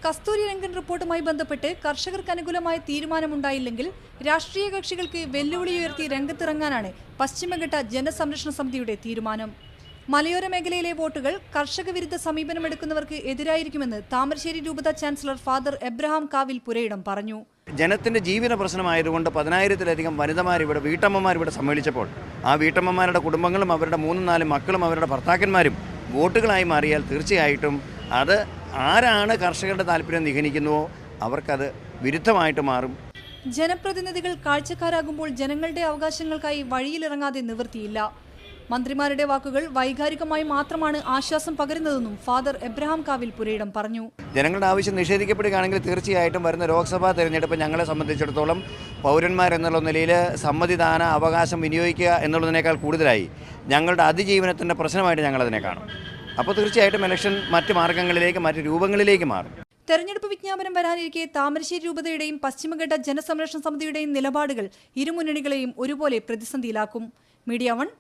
കസ്തൂരി രംഗൻ റിപ്പോർട്ടുമായി ബന്ധപ്പെട്ട് കർഷകർക്ക് അനുകൂലമായ തീരുമാനമുണ്ടായില്ലെങ്കിൽ രാഷ്ട്രീയ കക്ഷികൾക്ക് വെല്ലുവിളി ഉയർത്തി രംഗത്തിറങ്ങാനാണ് പശ്ചിമഘട്ട ജനസംരക്ഷണ സമിതിയുടെ തീരുമാനം. മലയോര മേഖലയിലെ വോട്ടുകൾ കർഷക വിരുദ്ധ സമീപനമെടുക്കുന്നവർക്ക് എതിരായിരിക്കുമെന്ന് താമരശ്ശേരി രൂപത ചാൻസലർ ഫാദർ എബ്രഹാം കാവിൽ പുരയിടം പറഞ്ഞു. ജനത്തിൻ്റെ ജീവിത പ്രശ്നമായതുകൊണ്ട് 10,000-ലധികം വനിതമാരിവിടെ വീട്ടമ്മമാരിവിടെ സമ്മേളിച്ചപ്പോൾ ആ വീട്ടമ്മമാരുടെ കുടുംബങ്ങളും അവരുടെ 3-4 മക്കളും അവരുടെ ഭർത്താക്കന്മാരും വോട്ടുകളായി മാറിയാൽ തീർച്ചയായിട്ടും അത് ആരാണ് കർഷകരുടെ താല്പര്യം നിഗണിക്കുന്നുവോ അവർക്കത് വിരുദ്ധമായിട്ട് മാറും. ജനപ്രതിനിധികൾ കാഴ്ചക്കാരാകുമ്പോൾ ജനങ്ങളുടെ അവകാശങ്ങൾക്കായി വഴിയിലിറങ്ങാതെ നിവൃത്തിയില്ല. മന്ത്രിമാരുടെ വാക്കുകൾ വൈകാരികമായി മാത്രമാണ് ആശ്വാസം പകരുന്നതെന്നും ഫാദർ എബ്രഹാം കാവിൽ പുരയിടം പറഞ്ഞു. ജനങ്ങളുടെ ആവശ്യം നിഷേധിക്കപ്പെടുകയാണെങ്കിൽ തീർച്ചയായിട്ടും വരുന്ന ലോക്സഭാ തെരഞ്ഞെടുപ്പ് ഞങ്ങളെ സംബന്ധിച്ചിടത്തോളം പൗരന്മാരെന്നുള്ള നിലയിൽ സമ്മതിദാന അവകാശം വിനിയോഗിക്കുക എന്നുള്ളതിനേക്കാൾ കൂടുതലായി ഞങ്ങളുടെ അതിജീവനത്തിൻ്റെ പ്രശ്നമായിട്ട് ഞങ്ങളതിനെ കാണും. അപ്പോൾ തീർച്ചയായിട്ടും ഇലക്ഷൻ മറ്റ് മാർഗങ്ങളിലേക്ക് മറ്റ് രൂപങ്ങളിലേക്ക് മാറും. തെരഞ്ഞെടുപ്പ് വിജ്ഞാപനം വരാനിരിക്കെ താമരശ്ശേരി രൂപതയുടെയും പശ്ചിമഘട്ട ജനസംരക്ഷണ സമിതിയുടെയും നിലപാടുകൾ ഇരുമുന്നണികളെയും ഒരുപോലെ പ്രതിസന്ധിയിലാക്കും. മീഡിയ 1